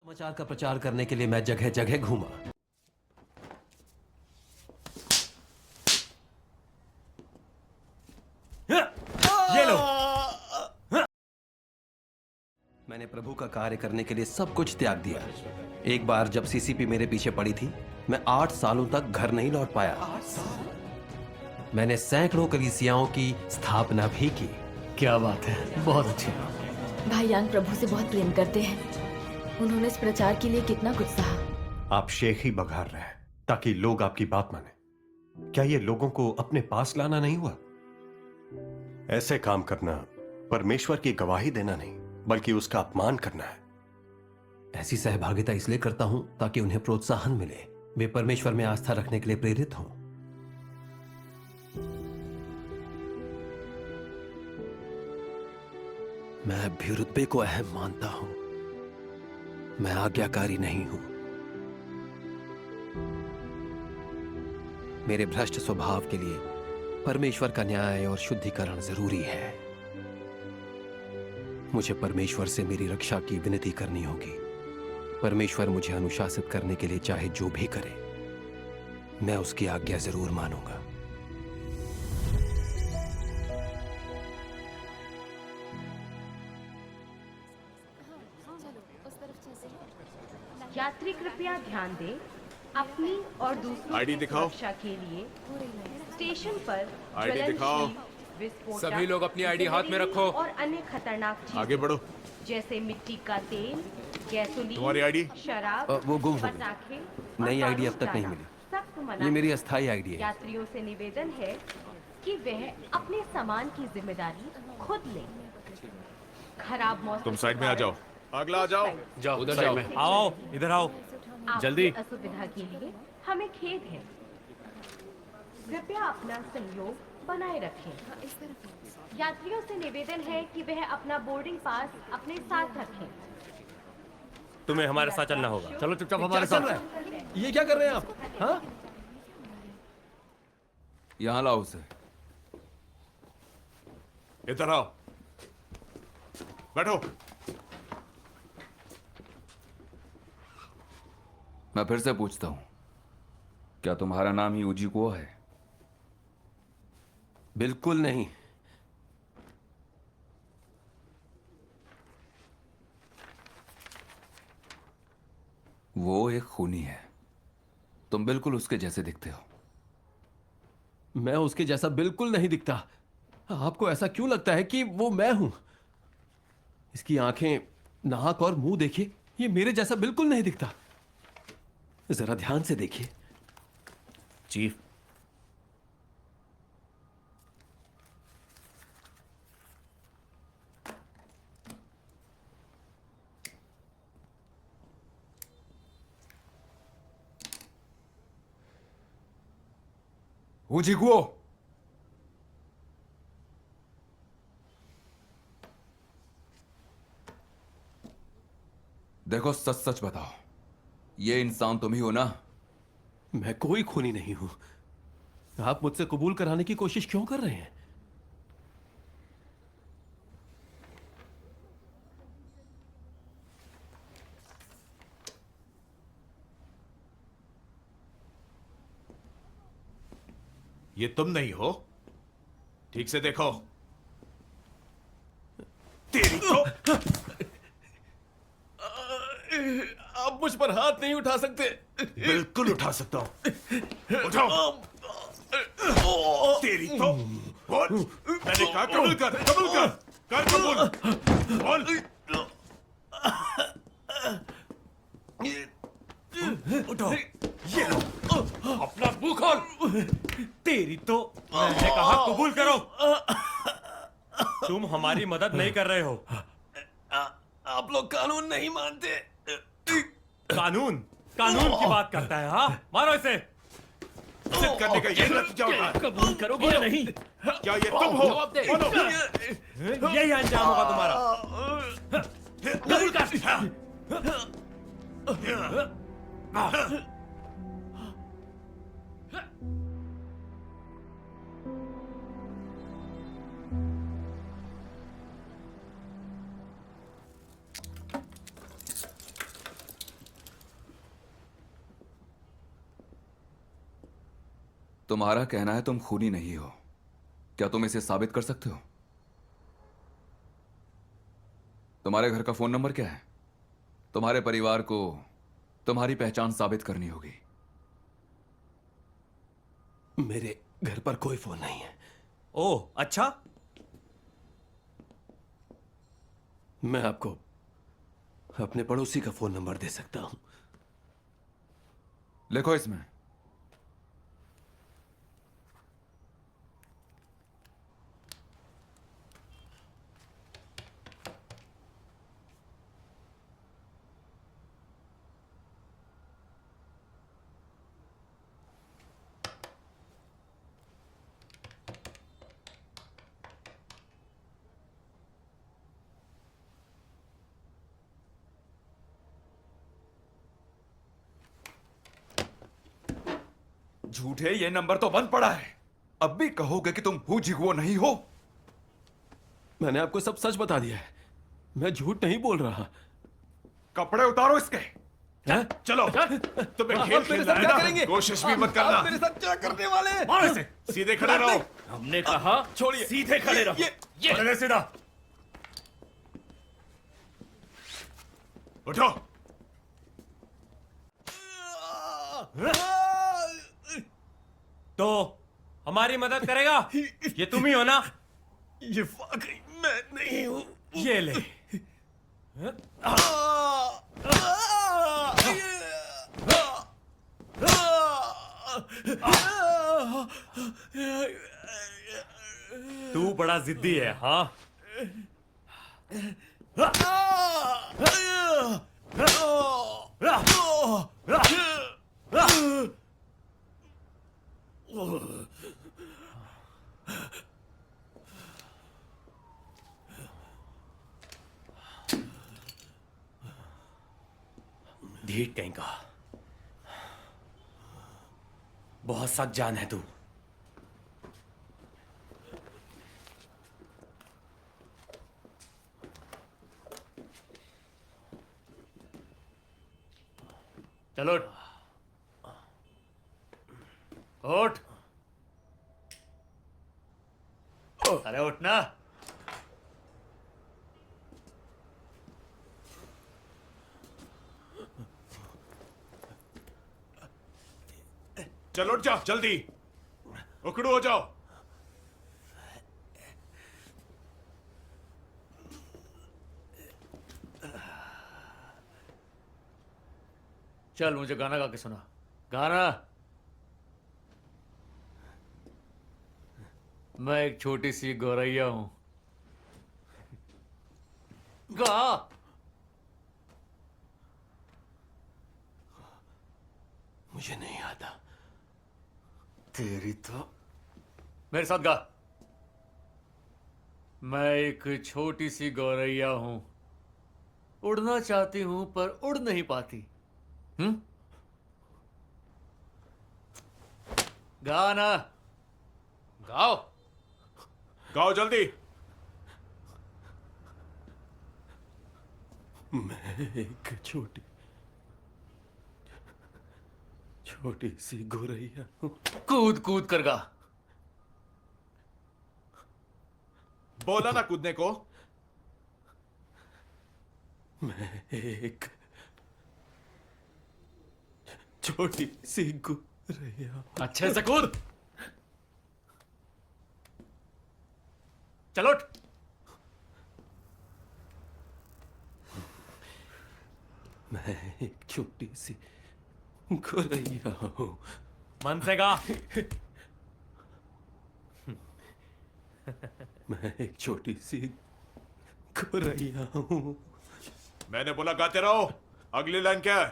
समाचार का प्रचार करने के लिए मैं जगह जगह घूमा। ये लो। मैंने प्रभु का कार्य करने के लिए सब कुछ त्याग दिया। एक बार जब सीसीपी मेरे पीछे पड़ी थी, मैं 8 सालों तक घर नहीं लौट पाया। मैंने सैकड़ों कलीसियाओं की स्थापना भी की। क्या बात है, बहुत अच्छी। भाईजान प्रभु से बहुत प्रेम करते हैं। उन्होंने इस प्रचार के लिए कितना कुछ सहा। आप शेख ही बघार रहे हैं ताकि लोग आपकी बात माने। क्या ये लोगों को अपने पास लाना नहीं हुआ? ऐसे काम करना परमेश्वर की गवाही देना नहीं, बल्कि उसका अपमान करना है। ऐसी सहभागिता इसलिए करता हूं ताकि उन्हें प्रोत्साहन मिले, वे परमेश्वर में आस्था रखने के लिए प्रेरित हों। मैं भी रुतबे को अहम मानता हूं। मैं आज्ञाकारी नहीं हूं। मेरे भ्रष्ट स्वभाव के लिए परमेश्वर का न्याय और शुद्धिकरण जरूरी है। मुझे परमेश्वर से मेरी रक्षा की विनती करनी होगी। परमेश्वर मुझे अनुशासित करने के लिए चाहे जो भी करे, मैं उसकी आज्ञा जरूर मानूंगा। यात्री कृपया ध्यान दें, अपनी और दूसरों आईडी की दिखाओ। सुरक्षा के लिए स्टेशन पर आईडी दिखाओ। ज्वलनशील, विस्फोटक, सभी लोग अपनी आईडी हाथ में रखो। और अन्य खतरनाक चीजें आगे बढ़ो। जैसे मिट्टी का तेल, गैसोलीन, तुम्हारी आईडी? शराब, वो गुम हो गई। पटाखे नई और आईडी अब बारूद तक नहीं डालना मिली। सख्त मना ये मेरी है। अस्थायी आईडी है। यात्रियों से निवेदन है कि वह अपने सामान की जिम्मेदारी खुद लें। खराब मौसम तुम साइड में आ जाओ। अगला आ जाओ। जाओ उधर साइड जाओ। में। आओ इधर आओ। जल्दी। आपकी असुविधा के लिए हमें खेद है। कृपया अपना सहयोग बनाए रखें। यात्रियों से निवेदन है कि वह अपना बोर्डिंग पास अपने साथ रखें। तुम्हें हमारे साथ चलना होगा। चलो चुपचाप हमारे क्या चल साथ। रहा है? ये क्या कर रहे हैं आप? हाँ? यहाँ लाओ उसे। इधर आओ। बैठो। मैं फिर से पूछता हूं, क्या तुम्हारा नाम ही उजीकुओ है? बिल्कुल नहीं। वो एक खूनी है। तुम बिल्कुल उसके जैसे दिखते हो। मैं उसके जैसा बिल्कुल नहीं दिखता। आपको ऐसा क्यों लगता है कि वो मैं हूं? इसकी आंखें, नाक और मुंह देखिए, ये मेरे जैसा बिल्कुल नहीं दिखता। जरा ध्यान से देखिए। चीफ, उजीकुओ, देखो सच सच बताओ, ये इंसान तुम ही हो ना? मैं कोई खूनी नहीं हूं। आप मुझसे कबूल कराने की कोशिश क्यों कर रहे हैं? ये तुम नहीं हो? ठीक से देखो। तेरी तो। आप मुझ पर हाथ नहीं उठा सकते। बिल्कुल उठा सकता हूं। उठाओ। तेरी तो। बोल। मैंने कहा कबूल कर, कबूल कर। कर कबूल। बोल। उठो। ये लो। अपना मुंह खोल। तेरी तो मैंने कहा कबूल करो। तुम हमारी मदद नहीं कर रहे हो। आप लोग कानून नहीं मानते। कानून कानून की बात करता है। हाँ, मारो इसे। जिद करने का ये नतीजा होगा। कबूल करोगे या नहीं? क्या ये तुम हो? बोलो। यही अंजाम होगा तुम्हारा। कबूल कर। तुम्हारा कहना है तुम खूनी नहीं हो। क्या तुम इसे साबित कर सकते हो? तुम्हारे घर का फोन नंबर क्या है? तुम्हारे परिवार को तुम्हारी पहचान साबित करनी होगी। मेरे घर पर कोई फोन नहीं है। ओह अच्छा। मैं आपको अपने पड़ोसी का फोन नंबर दे सकता हूं। लिखो इसमें। झूठे, ये नंबर तो बंद पड़ा है। अब भी कहोगे कि तुम हू जिगुओ नहीं हो? मैंने आपको सब सच बता दिया है। मैं झूठ नहीं बोल रहा। कपड़े उतारो इसके। हैं? चलो तुम्हें आप खेल मेरे खेलना साथ है क्या ना, करेंगे? कोशिश भी मत आप करना। मेरे साथ क्या करने वाले हैं? मार इसे, सीधे खड़े रहो। हमने कहा छोड़िए। सीधे खड़े रहो। खड़े सीधा। उठो। तो हमारी मदद करेगा? ये तुम ही हो ना? ये वाकई मैं नहीं हूं। ये ले। तू बड़ा जिद्दी है, हाँ? ढीठ कहीं का। बहुत सख्त जान है तू। चलो उठ। अरे उठना। चलो उठ जाओ जल्दी, उखड़ू हो जाओ। चल मुझे गाना गा के सुना। गाना। मैं एक छोटी सी गौरैया हूं। गा। मुझे नहीं आता। तेरी तो। मेरे साथ गा। मैं एक छोटी सी गौरैया हूं, उड़ना चाहती हूं पर उड़ नहीं पाती। गाना गाओ। गाओ जल्दी। मैं एक छोटी सी गौरैया हूं। कूद कूद कर गा। बोला ना कूदने को। मैं एक छोटी सी गौरैया हूं। अच्छे से कूद। चलो उठ। मैं एक छोटी सी गौरैया हूं। मन से गा। मैं एक छोटी सी गौरैया हूं। मैंने बोला गाते रहो। अगली लाइन क्या है?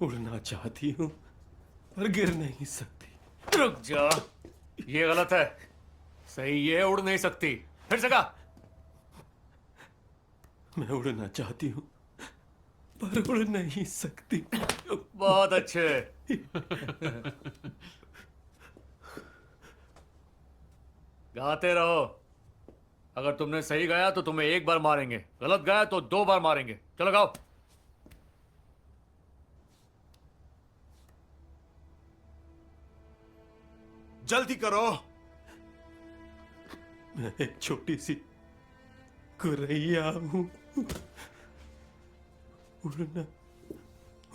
उड़ना चाहती हूं पर गिर नहीं सकती। रुक जा, ये गलत है। सही है, उड़ नहीं सकती। फिर से गा। मैं उड़ना चाहती हूं पर उड़ नहीं सकती। बहुत अच्छे। गाते रहो। अगर तुमने सही गाया तो तुम्हें एक बार मारेंगे, गलत गाया तो 2 बार मारेंगे। चलो गाओ। जल्दी करो। मैं एक छोटी सी गुरैया हूं। उड़ना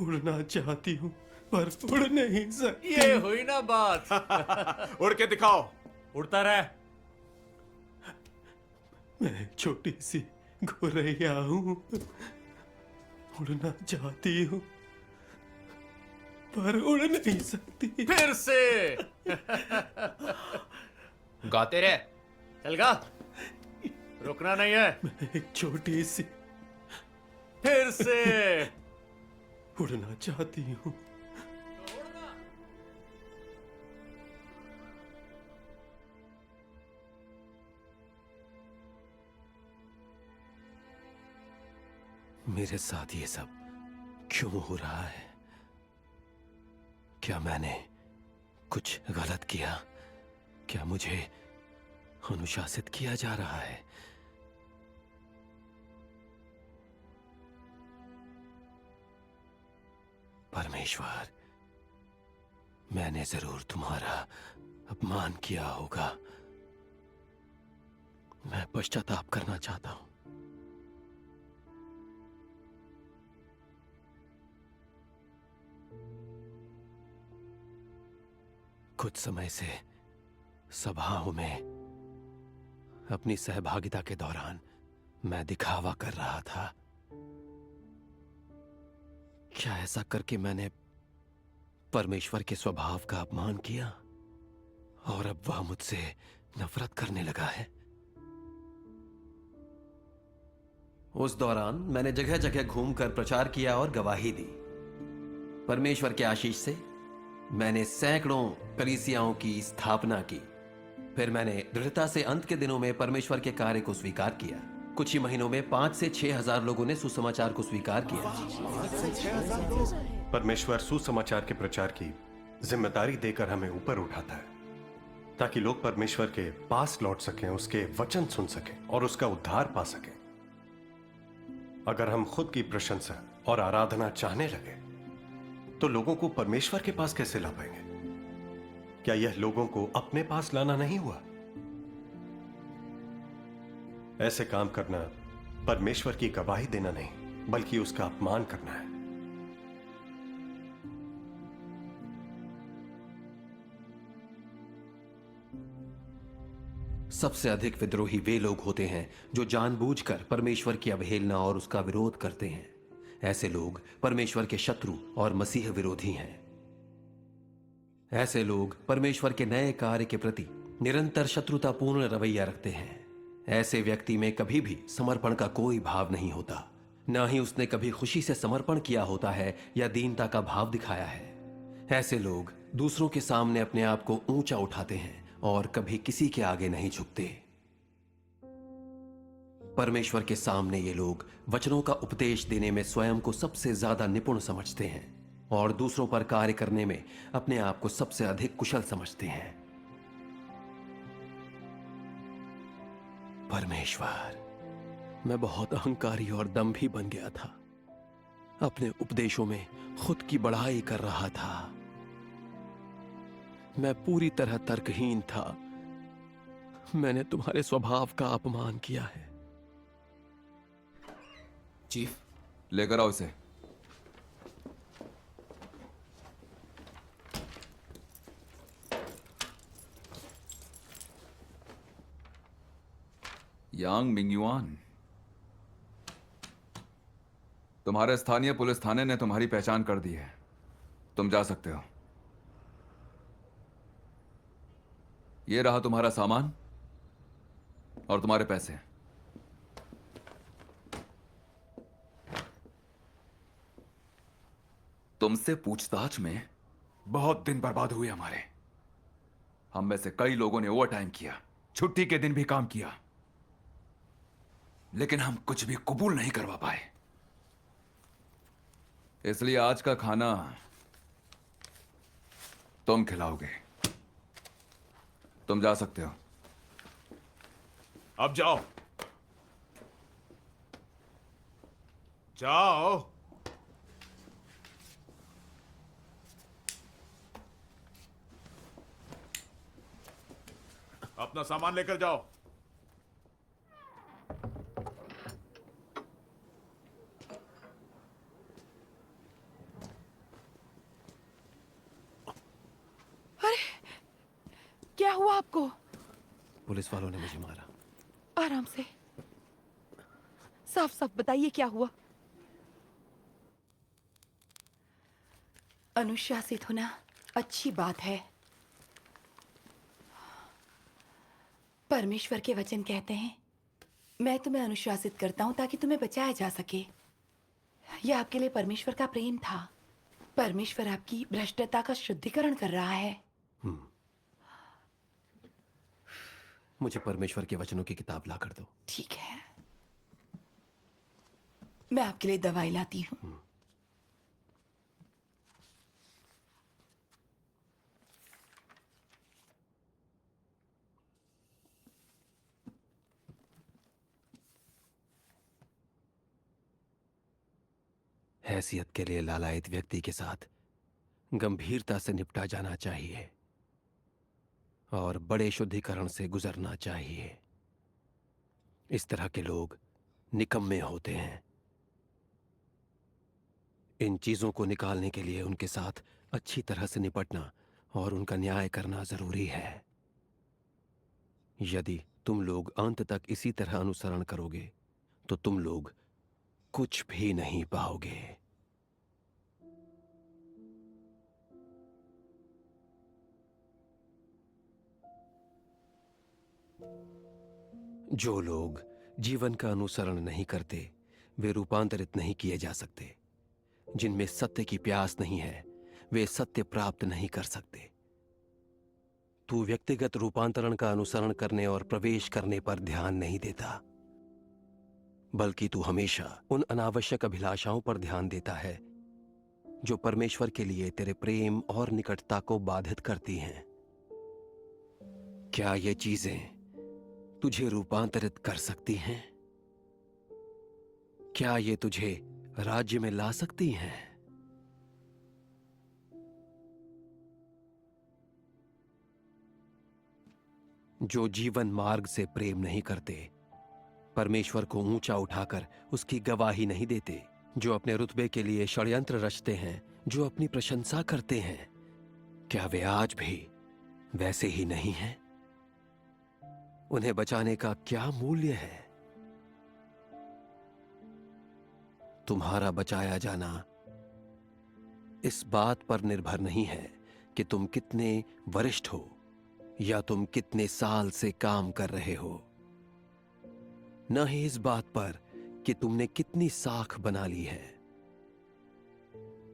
उड़ना चाहती हूं पर उड़ नहीं सकती। ये हुई ना बात। उड़ के दिखाओ। उड़ता रहे। मैं एक छोटी सी गुरैया हूं। उड़ना चाहती हूं पर उड़ नहीं सकती। फिर से। गाते रहे। चल गा। रुकना नहीं है। मैं एक छोटी सी फिर से। उड़ना चाहती हूं। मेरे साथ ये सब क्यों हो रहा है? क्या मैंने कुछ गलत किया? क्या मुझे अनुशासित किया जा रहा है? परमेश्वर, मैंने जरूर तुम्हारा अपमान किया होगा। मैं पश्चाताप करना चाहता हूं। कुछ समय से सभाओं में अपनी सहभागिता के दौरान मैं दिखावा कर रहा था। क्या ऐसा करके मैंने परमेश्वर के स्वभाव का अपमान किया और अब वह मुझसे नफरत करने लगा है? उस दौरान मैंने जगह जगह घूमकर प्रचार किया और गवाही दी। परमेश्वर के आशीष से मैंने सैकड़ों कलीसियाओं की स्थापना की। फिर मैंने दृढ़ता से अंत के दिनों में परमेश्वर के कार्य को स्वीकार किया। कुछ ही महीनों में 5 से 6 हजार लोगों ने सुसमाचार को स्वीकार किया। परमेश्वर सुसमाचार के प्रचार की जिम्मेदारी देकर हमें ऊपर उठाता है ताकि लोग परमेश्वर के पास लौट सकें, उसके वचन सुन सकें और उसका उद्धार पा सकें। अगर हम खुद की प्रशंसा और आराधना चाहने लगे तो लोगों को परमेश्वर के पास कैसे ला पाएंगे? क्या यह लोगों को अपने पास लाना नहीं हुआ? ऐसे काम करना परमेश्वर की गवाही देना नहीं, बल्कि उसका अपमान करना है। सबसे अधिक विद्रोही वे लोग होते हैं जो जानबूझकर परमेश्वर की अवहेलना और उसका विरोध करते हैं। ऐसे लोग परमेश्वर के शत्रु और मसीह विरोधी हैं। ऐसे लोग परमेश्वर के नए कार्य के प्रति निरंतर शत्रुतापूर्ण रवैया रखते हैं। ऐसे व्यक्ति में कभी भी समर्पण का कोई भाव नहीं होता, न ही उसने कभी खुशी से समर्पण किया होता है या दीनता का भाव दिखाया है। ऐसे लोग दूसरों के सामने अपने आप को ऊंचा उठाते हैं और कभी किसी के आगे नहीं झुकते। परमेश्वर के सामने ये लोग वचनों का उपदेश देने में स्वयं को सबसे ज्यादा निपुण समझते हैं और दूसरों पर कार्य करने में अपने आप को सबसे अधिक कुशल समझते हैं। परमेश्वर, मैं बहुत अहंकारी और दंभी बन गया था। अपने उपदेशों में खुद की बढ़ाई कर रहा था। मैं पूरी तरह तर्कहीन था। मैंने तुम्हारे स्वभाव का अपमान किया है। चीफ, लेकर आओ इसे। यांग मिंगयुआन, तुम्हारे स्थानीय पुलिस थाने ने तुम्हारी पहचान कर दी है। तुम जा सकते हो। ये रहा तुम्हारा सामान और तुम्हारे पैसे। तुमसे पूछताछ में बहुत दिन बर्बाद हुए हमारे। हम में से कई लोगों ने ओवर टाइम किया, छुट्टी के दिन भी काम किया, लेकिन हम कुछ भी कबूल नहीं करवा पाए। इसलिए आज का खाना तुम खिलाओगे। तुम जा सकते हो। अब जाओ, जाओ। अपना सामान लेकर जाओ। क्या हुआ आपको? पुलिस वालों ने मुझे मारा। आराम से, साफ साफ बताइए क्या हुआ। अनुशासित होना अच्छी बात है। परमेश्वर के वचन कहते हैं, मैं तुम्हें अनुशासित करता हूं ताकि तुम्हें बचाया जा सके। यह आपके लिए परमेश्वर का प्रेम था। परमेश्वर आपकी भ्रष्टता का शुद्धिकरण कर रहा है। मुझे परमेश्वर के वचनों की किताब ला कर दो। ठीक है, मैं आपके लिए दवाई लाती हूँ। हैसियत के लिए लालायित व्यक्ति के साथ गंभीरता से निपटा जाना चाहिए और बड़े शुद्धिकरण से गुजरना चाहिए। इस तरह के लोग निकम्मे होते हैं। इन चीजों को निकालने के लिए उनके साथ अच्छी तरह से निपटना और उनका न्याय करना जरूरी है। यदि तुम लोग अंत तक इसी तरह अनुसरण करोगे तो तुम लोग कुछ भी नहीं पाओगे। जो लोग जीवन का अनुसरण नहीं करते वे रूपांतरित नहीं किए जा सकते। जिनमें सत्य की प्यास नहीं है वे सत्य प्राप्त नहीं कर सकते। तू व्यक्तिगत रूपांतरण का अनुसरण करने और प्रवेश करने पर ध्यान नहीं देता, बल्कि तू हमेशा उन अनावश्यक अभिलाषाओं पर ध्यान देता है जो परमेश्वर के लिए तेरे प्रेम और निकटता को बाधित करती हैं। क्या ये चीजें तुझे रूपांतरित कर सकती हैं? क्या ये तुझे राज्य में ला सकती हैं? जो जीवन मार्ग से प्रेम नहीं करते, परमेश्वर को ऊंचा उठाकर उसकी गवाही नहीं देते, जो अपने रुतबे के लिए षड्यंत्र रचते हैं, जो अपनी प्रशंसा करते हैं, क्या वे आज भी वैसे ही नहीं हैं? उन्हें बचाने का क्या मूल्य है? तुम्हारा बचाया जाना इस बात पर निर्भर नहीं है कि तुम कितने वरिष्ठ हो या तुम कितने साल से काम कर रहे हो, न ही इस बात पर कि तुमने कितनी साख बना ली है,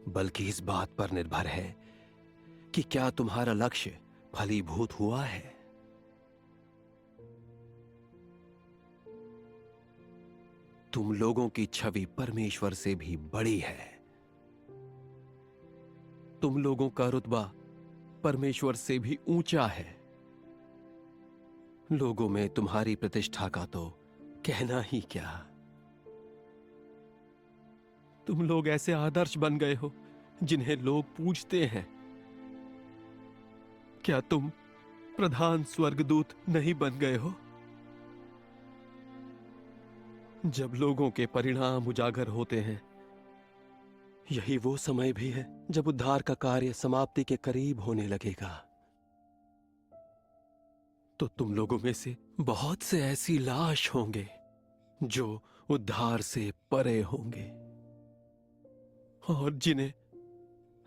बल्कि इस बात पर निर्भर है कि क्या तुम्हारा लक्ष्य फलीभूत हुआ है। तुम लोगों की छवि परमेश्वर से भी बड़ी है। तुम लोगों का रुतबा परमेश्वर से भी ऊंचा है। लोगों में तुम्हारी प्रतिष्ठा का तो कहना ही क्या। तुम लोग ऐसे आदर्श बन गए हो जिन्हें लोग पूजते हैं। क्या तुम प्रधान स्वर्गदूत नहीं बन गए हो? जब लोगों के परिणाम उजागर होते हैं, यही वो समय भी है जब उद्धार का कार्य समाप्ति के करीब होने लगेगा। तो तुम लोगों में से बहुत से ऐसी लाश होंगे जो उद्धार से परे होंगे और जिन्हें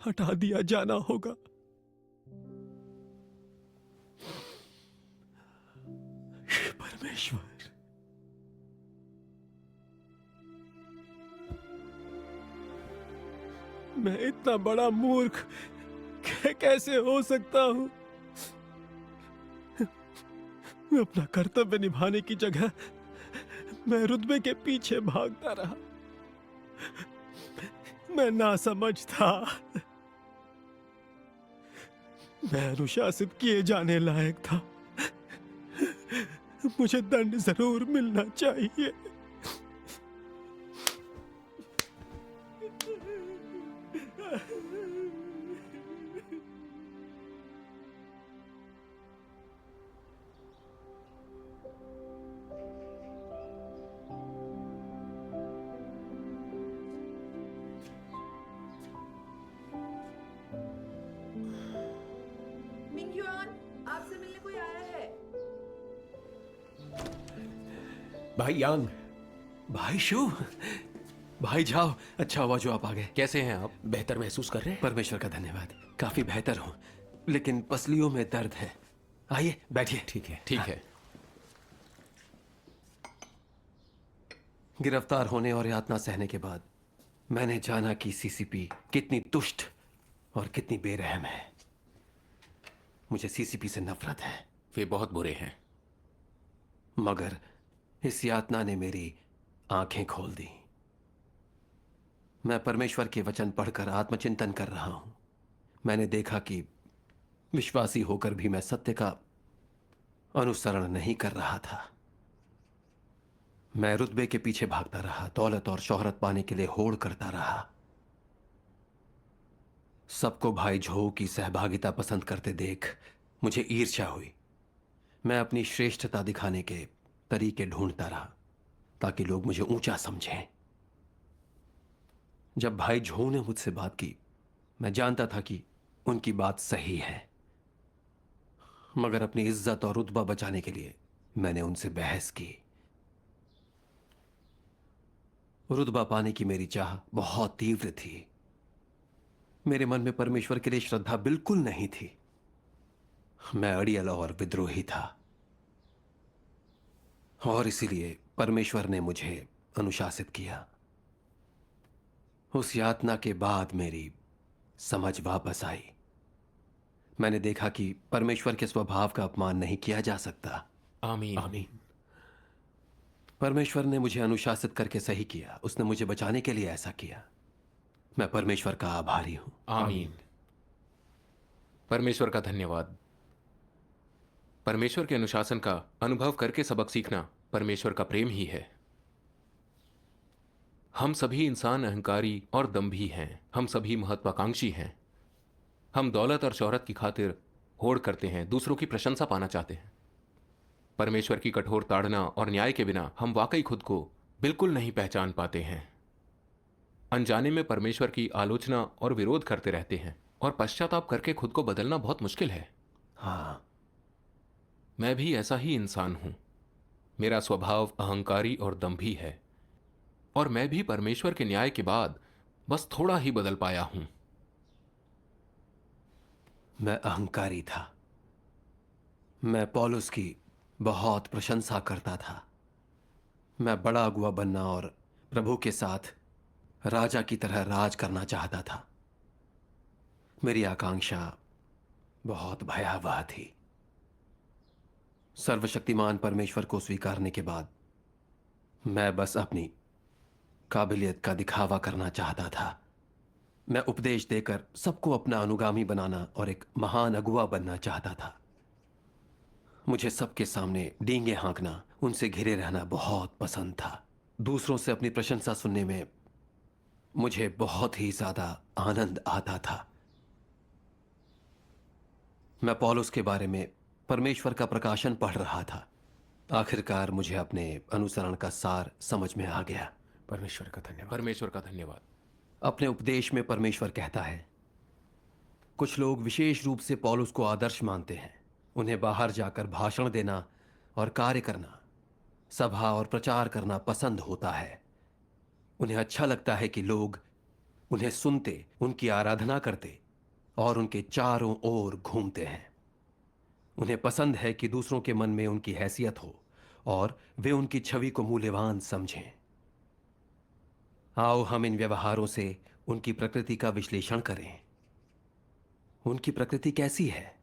हटा दिया जाना होगा। हे परमेश्वर, मैं इतना बड़ा मूर्ख कैसे हो सकता हूं? अपना कर्तव्य निभाने की जगह मैं रुतबे के पीछे भागता रहा। मैं नासमझ था। मैं अनुशासित किए जाने लायक था। मुझे दंड जरूर मिलना चाहिए। भाई यांग। भाई शू। भाई जाओ, अच्छा हुआ जो आप आ गए। कैसे हैं आप? बेहतर महसूस कर रहे हैं? परमेश्वर का धन्यवाद, काफी बेहतर हूँ, लेकिन पसलियों में दर्द है। आइए बैठिए। ठीक है, ठीक है। गिरफ्तार होने और यातना सहने के बाद मैंने जाना कि सीसीपी कितनी दुष्ट और कितनी बेरहम है। मुझे सीसीपी से नफरत है। वे बहुत बुरे हैं। मगर इस यातना ने मेरी आंखें खोल दी। मैं परमेश्वर के वचन पढ़कर आत्मचिंतन कर रहा हूं। मैंने देखा कि विश्वासी होकर भी मैं सत्य का अनुसरण नहीं कर रहा था। मैं रुतबे के पीछे भागता रहा, दौलत और शोहरत पाने के लिए होड़ करता रहा। सबको भाई झो की सहभागिता पसंद करते देख मुझे ईर्ष्या हुई। मैं अपनी श्रेष्ठता दिखाने के तरीके ढूंढता रहा ताकि लोग मुझे ऊंचा समझें। जब भाई झो ने मुझसे बात की, मैं जानता था कि उनकी बात सही है, मगर अपनी इज्जत और रुतबा बचाने के लिए मैंने उनसे बहस की। रुतबा पाने की मेरी चाह बहुत तीव्र थी। मेरे मन में परमेश्वर के लिए श्रद्धा बिल्कुल नहीं थी। मैं अड़ियल और विद्रोही था, और इसीलिए परमेश्वर ने मुझे अनुशासित किया। उस यातना के बाद मेरी समझ वापस आई। मैंने देखा कि परमेश्वर के स्वभाव का अपमान नहीं किया जा सकता। आमीन। आमीन। परमेश्वर ने मुझे अनुशासित करके सही किया। उसने मुझे बचाने के लिए ऐसा किया। मैं परमेश्वर का आभारी हूं। आमीन। परमेश्वर का धन्यवाद। परमेश्वर के अनुशासन का अनुभव करके सबक सीखना परमेश्वर का प्रेम ही है। हम सभी इंसान अहंकारी और दंभी हैं। हम सभी महत्वाकांक्षी हैं। हम दौलत और शोहरत की खातिर होड़ करते हैं, दूसरों की प्रशंसा पाना चाहते हैं। परमेश्वर की कठोर ताड़ना और न्याय के बिना हम वाकई खुद को बिल्कुल नहीं पहचान पाते हैं। अनजाने में परमेश्वर की आलोचना और विरोध करते रहते हैं, और पश्चाताप करके खुद को बदलना बहुत मुश्किल है। हाँ, मैं भी ऐसा ही इंसान हूं। मेरा स्वभाव अहंकारी और दंभी है, और मैं भी परमेश्वर के न्याय के बाद बस थोड़ा ही बदल पाया हूं। मैं अहंकारी था। मैं पौलुस की बहुत प्रशंसा करता था। मैं बड़ा अगुआ बनना और प्रभु के साथ राजा की तरह राज करना चाहता था। मेरी आकांक्षा बहुत भयावह थी। सर्वशक्तिमान परमेश्वर को स्वीकारने के बाद मैं बस अपनी काबिलियत का दिखावा करना चाहता था। मैं उपदेश देकर सबको अपना अनुगामी बनाना और एक महान अगुआ बनना चाहता था। मुझे सबके सामने डींगे हाँकना, उनसे घिरे रहना बहुत पसंद था। दूसरों से अपनी प्रशंसा सुनने में मुझे बहुत ही ज्यादा आनंद आता था। मैं पौलुस के बारे में परमेश्वर का प्रकाशन पढ़ रहा था। आखिरकार मुझे अपने अनुसरण का सार समझ में आ गया। परमेश्वर का धन्यवाद। परमेश्वर का धन्यवाद। अपने उपदेश में परमेश्वर कहता है, कुछ लोग विशेष रूप से पौलुस को आदर्श मानते हैं। उन्हें बाहर जाकर भाषण देना और कार्य करना, सभा और प्रचार करना पसंद होता है। उन्हें अच्छा लगता है कि लोग उन्हें सुनते, उनकी आराधना करते और उनके चारों ओर घूमते हैं। उन्हें पसंद है कि दूसरों के मन में उनकी हैसियत हो और वे उनकी छवि को मूल्यवान समझें। आओ हम इन व्यवहारों से उनकी प्रकृति का विश्लेषण करें। उनकी प्रकृति कैसी है?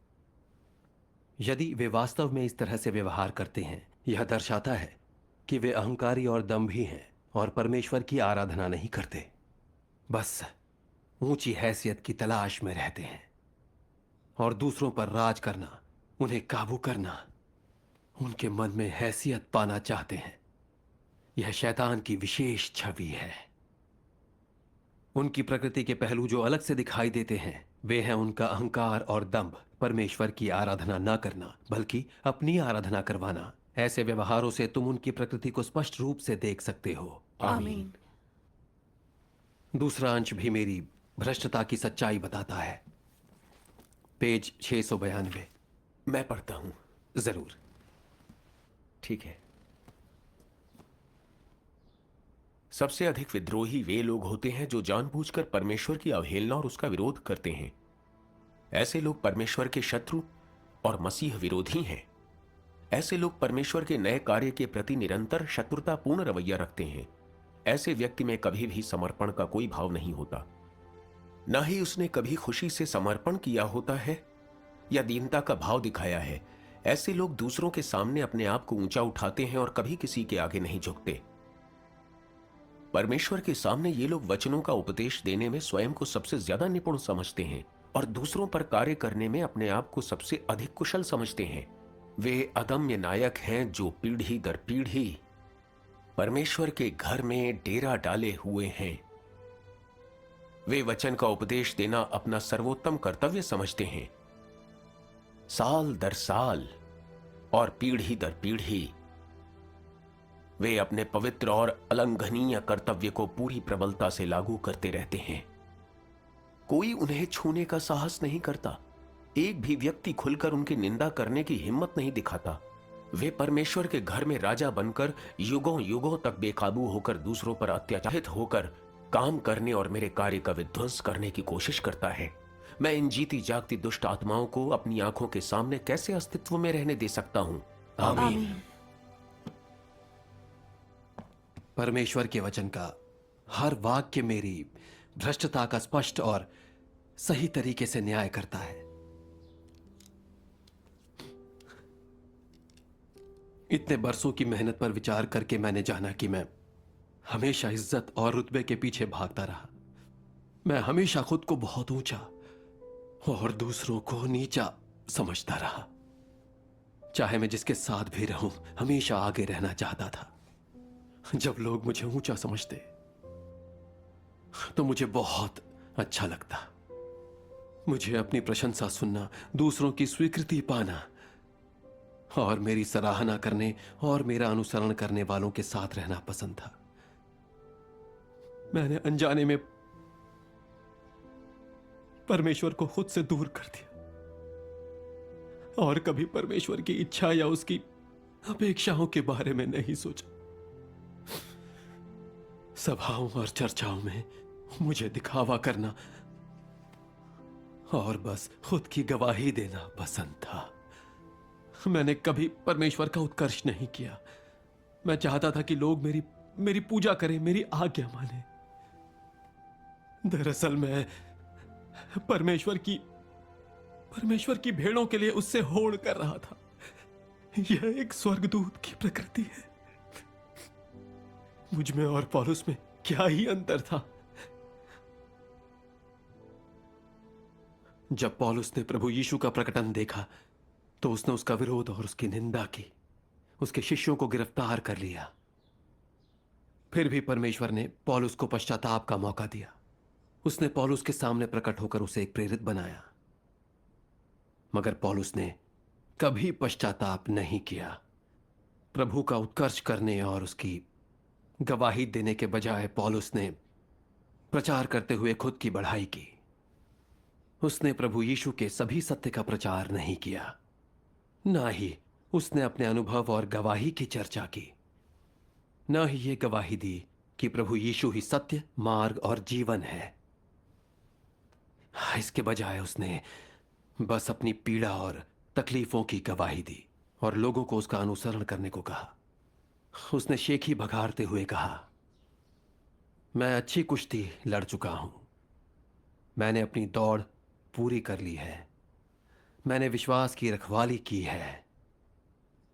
यदि वे वास्तव में इस तरह से व्यवहार करते हैं, यह दर्शाता है कि वे अहंकारी और दंभी हैं और परमेश्वर की आराधना नहीं करते, बस ऊंची हैसियत की तलाश में रहते हैं और दूसरों पर राज करना, उन्हें काबू करना, उनके मन में हैसियत पाना चाहते हैं। यह शैतान की विशेष छवि है। उनकी प्रकृति के पहलू जो अलग से दिखाई देते हैं, वे हैं उनका अहंकार और दंभ, परमेश्वर की आराधना न करना बल्कि अपनी आराधना करवाना। ऐसे व्यवहारों से तुम उनकी प्रकृति को स्पष्ट रूप से देख सकते हो। आमीन। दूसरा अंश भी मेरी भ्रष्टता की सच्चाई बताता है। पेज 692। मैं पढ़ता हूं। जरूर। ठीक है। सबसे अधिक विद्रोही वे लोग होते हैं जो जानबूझकर परमेश्वर की अवहेलना और उसका विरोध करते हैं। ऐसे लोग परमेश्वर के शत्रु और मसीह विरोधी हैं। ऐसे लोग परमेश्वर के नए कार्य के प्रति निरंतर शत्रुतापूर्ण रवैया रखते हैं। ऐसे व्यक्ति में कभी भी समर्पण का कोई भाव नहीं होता, न ही उसने कभी खुशी से समर्पण किया होता है या दीनता का भाव दिखाया है। ऐसे लोग दूसरों के सामने अपने आप को ऊंचा उठाते हैं और कभी किसी के आगे नहीं झुकते। परमेश्वर के सामने ये लोग वचनों का उपदेश देने में स्वयं को सबसे ज्यादा निपुण समझते हैं और दूसरों पर कार्य करने में अपने आप को सबसे अधिक कुशल समझते हैं। वे अदम्य नायक हैं जो पीढ़ी दर पीढ़ी परमेश्वर के घर में डेरा डाले हुए हैं। वे वचन का उपदेश देना अपना सर्वोत्तम कर्तव्य समझते हैं। साल दर साल और पीढ़ी दर पीढ़ी वे अपने पवित्र और अलंघनीय कर्तव्य को पूरी प्रबलता से लागू करते रहते हैं। कोई उन्हें छूने का साहस नहीं करता। एक भी व्यक्ति खुलकर उनकी निंदा करने की हिम्मत नहीं दिखाता। वे परमेश्वर के घर में राजा बनकर युगों युगों तक बेकाबू होकर दूसरों पर अत्याचारित होकर काम करने और मेरे कार्य का विध्वंस करने की कोशिश करता है। मैं इन जीती जागती दुष्ट आत्माओं को अपनी आंखों के सामने कैसे अस्तित्व में रहने दे सकता हूं? आमीन। परमेश्वर के वचन का हर वाक्य मेरी भ्रष्टता का स्पष्ट और सही तरीके से न्याय करता है। इतने बरसों की मेहनत पर विचार करके मैंने जाना कि मैं हमेशा इज्जत और रुतबे के पीछे भागता रहा। मैं हमेशा खुद को बहुत ऊंचा और दूसरों को नीचा समझता रहा। चाहे मैं जिसके साथ भी रहूं, हमेशा आगे रहना चाहता था। जब लोग मुझे ऊंचा समझते तो मुझे बहुत अच्छा लगता। मुझे अपनी प्रशंसा सुनना, दूसरों की स्वीकृति पाना और मेरी सराहना करने और मेरा अनुसरण करने वालों के साथ रहना पसंद था। मैंने अनजाने में परमेश्वर को खुद से दूर कर दिया और कभी परमेश्वर की इच्छा या उसकी अपेक्षाओं के बारे में नहीं सोचा। सभाओं और चर्चाओं में मुझे दिखावा करना और बस खुद की गवाही देना पसंद था। मैंने कभी परमेश्वर का उत्कर्ष नहीं किया। मैं चाहता था कि लोग मेरी पूजा करें, मेरी आज्ञा माने। दरअसल मैं परमेश्वर की भेड़ों के लिए उससे होड़ कर रहा था। यह एक स्वर्गदूत की प्रकृति है। मुझ में और पौलुस में क्या ही अंतर था। जब पौलुस ने प्रभु यीशु का प्रकटन देखा तो उसने उसका विरोध और उसकी निंदा की। उसके शिष्यों को गिरफ्तार कर लिया। फिर भी परमेश्वर ने पौलुस को पश्चाताप का मौका दिया। उसने पौलुस के सामने प्रकट होकर उसे एक प्रेरित बनाया। मगर पौलुस ने कभी पश्चाताप नहीं किया। प्रभु का उत्कर्ष करने और उसकी गवाही देने के बजाय पौलुस ने प्रचार करते हुए खुद की बढ़ाई की। उसने प्रभु यीशु के सभी सत्य का प्रचार नहीं किया, ना ही उसने अपने अनुभव और गवाही की चर्चा की, ना ही ये गवाही दी कि प्रभु यीशु ही सत्य, मार्ग और जीवन है। इसके बजाय उसने बस अपनी पीड़ा और तकलीफों की गवाही दी और लोगों को उसका अनुसरण करने को कहा। उसने शेखी भगाड़ते हुए कहा, मैं अच्छी कुश्ती लड़ चुका हूं। मैंने अपनी दौड़ पूरी कर ली है। मैंने विश्वास की रखवाली की है।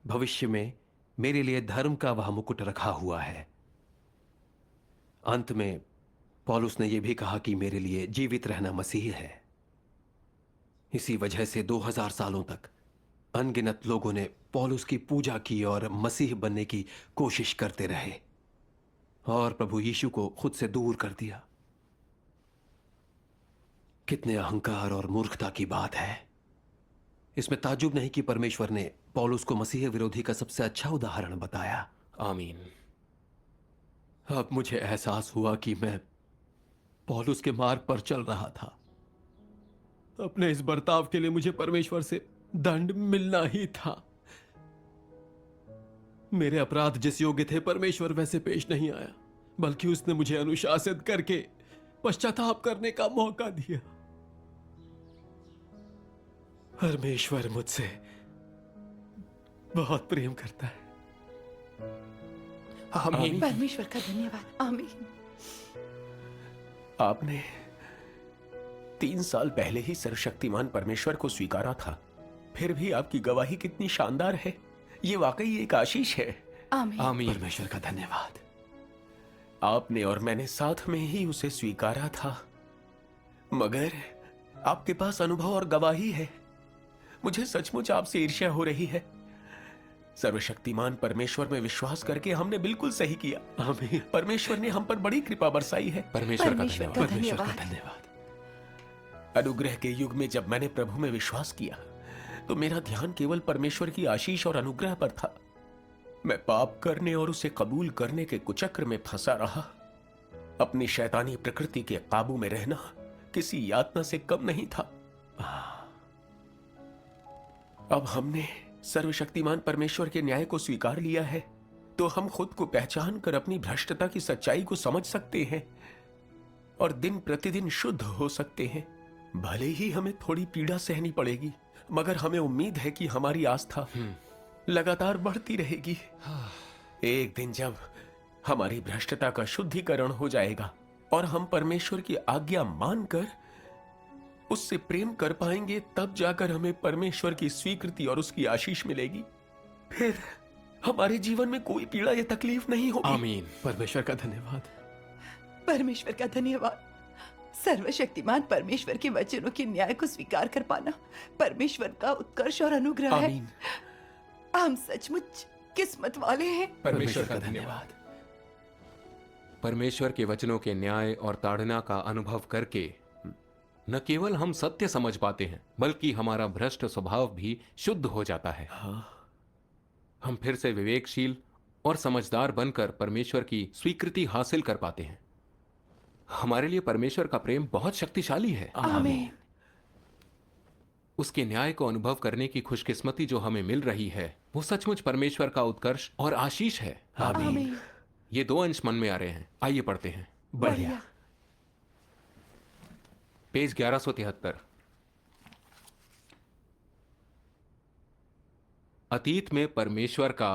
भविष्य में मेरे लिए धर्म का वह मुकुट रखा हुआ है। अंत में पौलुस ने यह भी कहा कि मेरे लिए जीवित रहना मसीह है। इसी वजह से 2000 सालों तक अनगिनत लोगों ने पौलुस की पूजा की और मसीह बनने की कोशिश करते रहे और प्रभु यीशु को खुद से दूर कर दिया। कितने अहंकार और मूर्खता की बात है। इसमें ताज्जुब नहीं कि परमेश्वर ने पौलुस को मसीह विरोधी का सबसे अच्छा उदाहरण बताया। आमीन। अब मुझे एहसास हुआ कि मैं पौलुस के मार्ग पर चल रहा था। अपने इस बर्ताव के लिए मुझे परमेश्वर से दंड मिलना ही था। मेरे अपराध जिस योग्य थे परमेश्वर वैसे पेश नहीं आया। बल्कि उसने मुझे अनुशासित करके पश्चाताप करने का मौका दिया। परमेश्वर मुझसे बहुत प्रेम करता है। आमीन। परमेश्वर का धन्यवाद। आमीन। आपने 3 साल पहले ही सर्वशक्तिमान परमेश्वर को स्वीकारा था, फिर भी आपकी गवाही कितनी शानदार है। ये वाकई एक आशीष है। आमीन। आमीन। परमेश्वर का धन्यवाद। आपने और मैंने साथ में ही उसे स्वीकारा था, मगर आपके पास अनुभव और गवाही है। मुझे सचमुच आपसे ईर्ष्या हो रही है। सर्वशक्तिमान परमेश्वर में विश्वास करके हमने बिल्कुल सही किया। आमीन। परमेश्वर ने हम पर बड़ी कृपा बरसाई है। परमेश्वर का परमेश्वर धन्यवाद। का परमेश्वर का धन्यवाद। धन्यवाद। अनुग्रह के युग में जब मैंने प्रभु में विश्वास किया तो मेरा ध्यान केवल परमेश्वर की आशीष और अनुग्रह पर था। मैं पाप करने और उसे कबूल करने के कुचक्र में फंसा रहा। अपनी शैतानी प्रकृति के काबू में रहना किसी यातना से कम नहीं था। अब हमने सर्वशक्तिमान परमेश्वर के न्याय को स्वीकार लिया है, तो हम खुद को पहचान कर अपनी भ्रष्टता की सच्चाई को समझ सकते हैं और दिन प्रतिदिन शुद्ध हो सकते हैं। भले ही हमें थोड़ी पीड़ा सहनी पड़ेगी, मगर हमें उम्मीद है कि हमारी आस्था लगातार बढ़ती रहेगी। एक दिन जब हमारी भ्रष्टता का शुद्धिकरण हो जाएगा और हम परमेश्वर की आज्ञा मानकर उससे प्रेम कर पाएंगे, तब जाकर हमें परमेश्वर की स्वीकृति और उसकी आशीष मिलेगी। फिर हमारे जीवन में कोई पीड़ा या तकलीफ नहीं होगी। आमीन। परमेश्वर का धन्यवाद। परमेश्वर का धन्यवाद। सर्वशक्तिमान परमेश्वर के वचनों के न्याय को स्वीकार कर पाना परमेश्वर का उत्कर्ष और अनुग्रह है। आमीन। हम सचमुच किस्मत वाले हैं। परमेश्वर का धन्यवाद। परमेश्वर के वचनों के न्याय और ताड़ना का अनुभव करके न केवल हम सत्य समझ पाते हैं, बल्कि हमारा भ्रष्ट स्वभाव भी शुद्ध हो जाता है। हम फिर से विवेकशील और समझदार बनकर परमेश्वर की स्वीकृति हासिल कर पाते हैं। हमारे लिए परमेश्वर का प्रेम बहुत शक्तिशाली है। आमीन। उसके न्याय को अनुभव करने की खुशकिस्मती जो हमें मिल रही है, वो सचमुच परमेश्वर का उत्कर्ष और आशीष है। आमीन। ये 2 अंश मन में आ रहे हैं। आइए पढ़ते हैं। बढ़िया। पेज 1173। अतीत में परमेश्वर का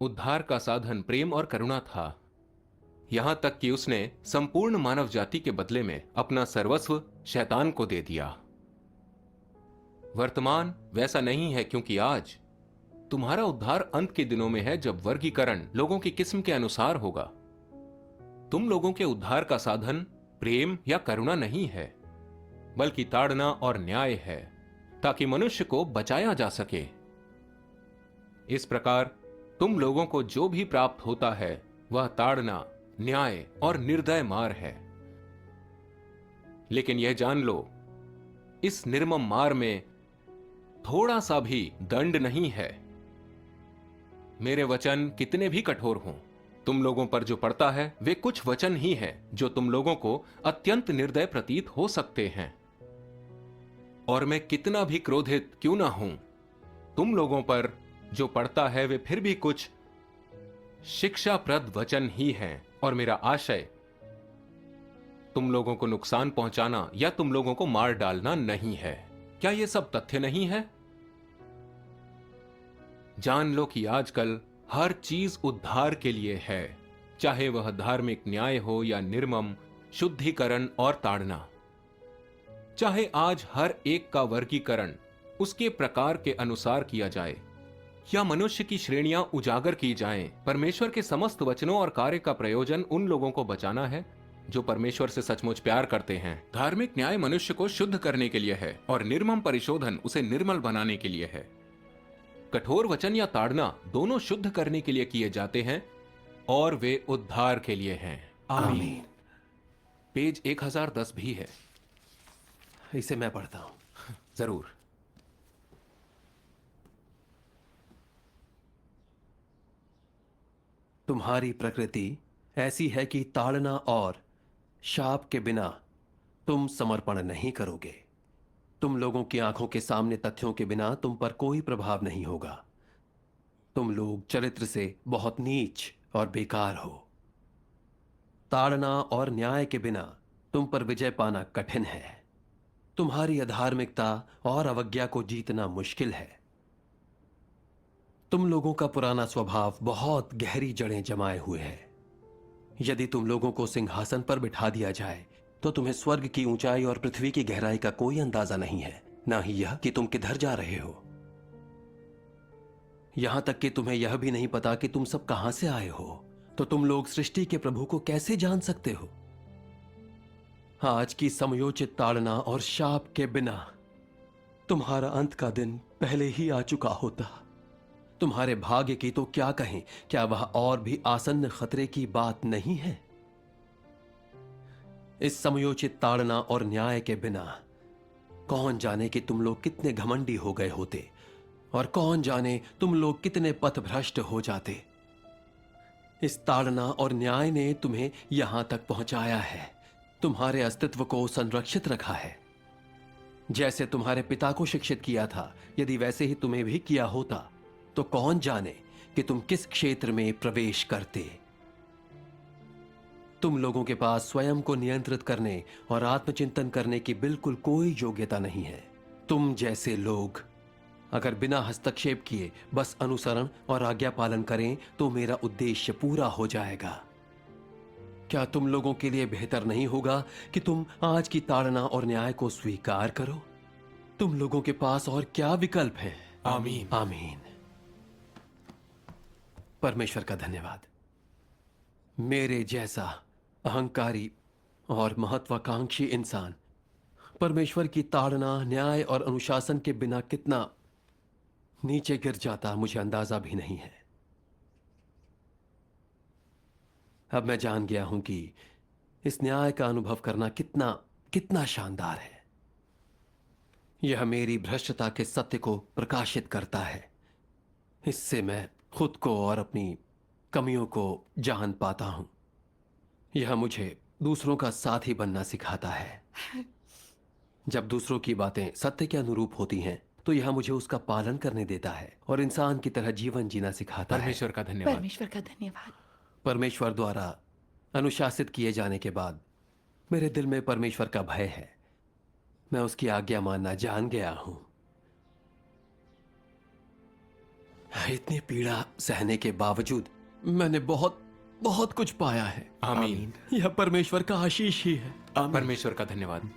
उद्धार का साधन प्रेम और करुणा था, यहां तक कि उसने संपूर्ण मानव जाति के बदले में अपना सर्वस्व शैतान को दे दिया। वर्तमान वैसा नहीं है, क्योंकि आज तुम्हारा उद्धार अंत के दिनों में है, जब वर्गीकरण लोगों की किस्म के अनुसार होगा। तुम लोगों के उद्धार का साधन प्रेम या करुणा नहीं है, बल्कि ताड़ना और न्याय है, ताकि मनुष्य को बचाया जा सके। इस प्रकार तुम लोगों को जो भी प्राप्त होता है वह ताड़ना, न्याय और निर्दय मार है। लेकिन यह जान लो, इस निर्मम मार में थोड़ा सा भी दंड नहीं है। मेरे वचन कितने भी कठोर हों, तुम लोगों पर जो पड़ता है वे कुछ वचन ही हैं जो तुम लोगों को अत्यंत निर्दय प्रतीत हो सकते हैं। और मैं कितना भी क्रोधित क्यों ना हूं, तुम लोगों पर जो पड़ता है वे फिर भी कुछ शिक्षाप्रद वचन ही हैं, और मेरा आशय तुम लोगों को नुकसान पहुंचाना या तुम लोगों को मार डालना नहीं है। क्या ये सब तथ्य नहीं है? जान लो कि आजकल हर चीज उद्धार के लिए है, चाहे वह धार्मिक न्याय हो या निर्मम शुद्धिकरण और ताड़ना। चाहे आज हर एक का वर्गीकरण उसके प्रकार के अनुसार किया जाए या मनुष्य की श्रेणियां उजागर की जाएं, परमेश्वर के समस्त वचनों और कार्य का प्रयोजन उन लोगों को बचाना है जो परमेश्वर से सचमुच प्यार करते हैं। धार्मिक न्याय मनुष्य को शुद्ध करने के लिए है और निर्मम परिशोधन उसे निर्मल बनाने के लिए है। कठोर वचन या ताड़ना दोनों शुद्ध करने के लिए किए जाते हैं और वे उद्धार के लिए हैं। आमीन। पेज 1010 भी है। इसे मैं पढ़ता हूं। जरूर। तुम्हारी प्रकृति ऐसी है कि ताड़ना और शाप के बिना तुम समर्पण नहीं करोगे। तुम लोगों की आंखों के सामने तथ्यों के बिना तुम पर कोई प्रभाव नहीं होगा। तुम लोग चरित्र से बहुत नीच और बेकार हो। ताड़ना और न्याय के बिना तुम पर विजय पाना कठिन है। तुम्हारी अधार्मिकता और अवज्ञा को जीतना मुश्किल है। तुम लोगों का पुराना स्वभाव बहुत गहरी जड़ें जमाए हुए है। यदि तुम लोगों को सिंहासन पर बिठा दिया जाए तो तुम्हें स्वर्ग की ऊंचाई और पृथ्वी की गहराई का कोई अंदाजा नहीं है, ना ही यह कि तुम किधर जा रहे हो। यहां तक कि तुम्हें यह भी नहीं पता कि तुम सब कहां से आए हो। तो तुम लोग सृष्टि के प्रभु को कैसे जान सकते हो? आज की समयोचित ताड़ना और शाप के बिना तुम्हारा अंत का दिन पहले ही आ चुका होता। तुम्हारे भाग्य की तो क्या कहें, क्या वह और भी आसन्न खतरे की बात नहीं है? इस समयोचित ताड़ना और न्याय के बिना कौन जाने कि तुम लोग कितने घमंडी हो गए होते, और कौन जाने तुम लोग कितने पथभ्रष्ट हो जाते। इस ताड़ना और न्याय ने तुम्हें यहां तक पहुंचाया है, तुम्हारे अस्तित्व को संरक्षित रखा है। जैसे तुम्हारे पिता को शिक्षित किया था, यदि वैसे ही तुम्हें भी किया होता तो कौन जाने कि तुम किस क्षेत्र में प्रवेश करते। तुम लोगों के पास स्वयं को नियंत्रित करने और आत्मचिंतन करने की बिल्कुल कोई योग्यता नहीं है। तुम जैसे लोग अगर बिना हस्तक्षेप किए बस अनुसरण और आज्ञा पालन करें तो मेरा उद्देश्य पूरा हो जाएगा। क्या तुम लोगों के लिए बेहतर नहीं होगा कि तुम आज की ताड़ना और न्याय को स्वीकार करो? तुम लोगों के पास और क्या विकल्प है? आमीन। आमीन। परमेश्वर का धन्यवाद। मेरे जैसा अहंकारी और महत्वाकांक्षी इंसान परमेश्वर की ताड़ना, न्याय और अनुशासन के बिना कितना नीचे गिर जाता, मुझे अंदाजा भी नहीं है। अब मैं जान गया हूं कि इस न्याय का अनुभव करना कितना कितना शानदार है। यह मेरी भ्रष्टता के सत्य को प्रकाशित करता है। इससे मैं खुद को और अपनी कमियों को जान पाता हूं। यह मुझे दूसरों का साथी बनना सिखाता है। जब दूसरों की बातें सत्य के अनुरूप होती हैं तो यह मुझे उसका पालन करने देता है और इंसान की तरह जीवन जीना सिखाता है। परमेश्वर का धन्यवाद। परमेश्वर का धन्यवाद। परमेश्वर द्वारा अनुशासित किए जाने के बाद मेरे दिल में परमेश्वर का भय है। मैं उसकी आज्ञा मानना जान गया हूं। इतनी पीड़ा सहने के बावजूद मैंने बहुत बहुत कुछ पाया है। आमीन। यह परमेश्वर का आशीष ही है। परमेश्वर का धन्यवाद।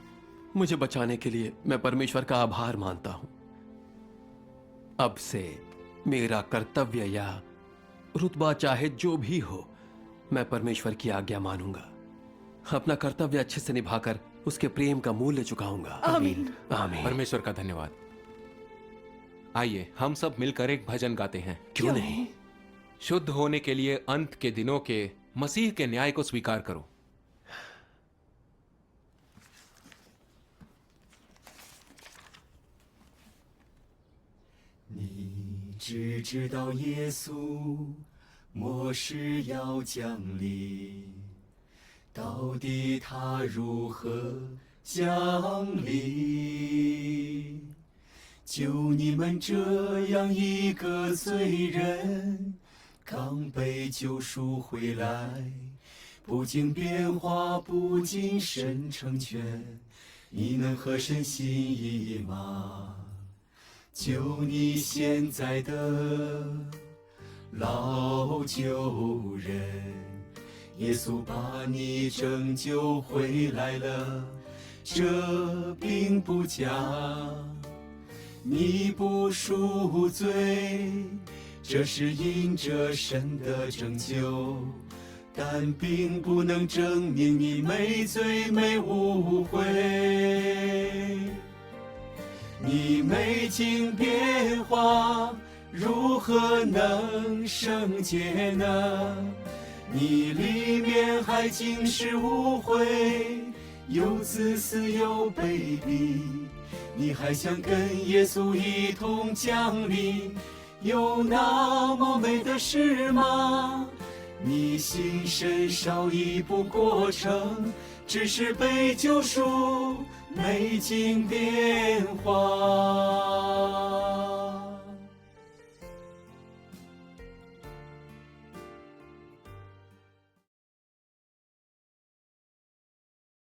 मुझे बचाने के लिए मैं परमेश्वर का आभार मानता हूं। अब से मेरा कर्तव्य या रुतबा चाहे जो भी हो, मैं परमेश्वर की आज्ञा मानूंगा। अपना कर्तव्य अच्छे से निभाकर उसके प्रेम का मूल्य चुकाऊंगा। आमीन। आमीन। परमेश्वर का धन्यवाद। आइए हम सब मिलकर एक भजन गाते हैं। क्यों नहीं? शुद्ध होने के लिए अंत के दिनों के मसीह के न्याय को स्वीकार करो। 你只知道耶稣末世要降临，到底他如何降临？就你们这样一个罪人，刚被救赎回来，不经变化，不经神成全，你能合神心意吗？就你现在的老旧人，耶稣把你拯救回来了，这并不假。你不赎罪，这是因着神的拯救，但并不能证明你没罪没误会。你没经变化，如何能圣洁呢？你里面还尽是污秽，又自私又卑鄙，你还想跟耶稣一同降临？有那么美的事吗？你心神少一步过程，只是被救赎，没经变化。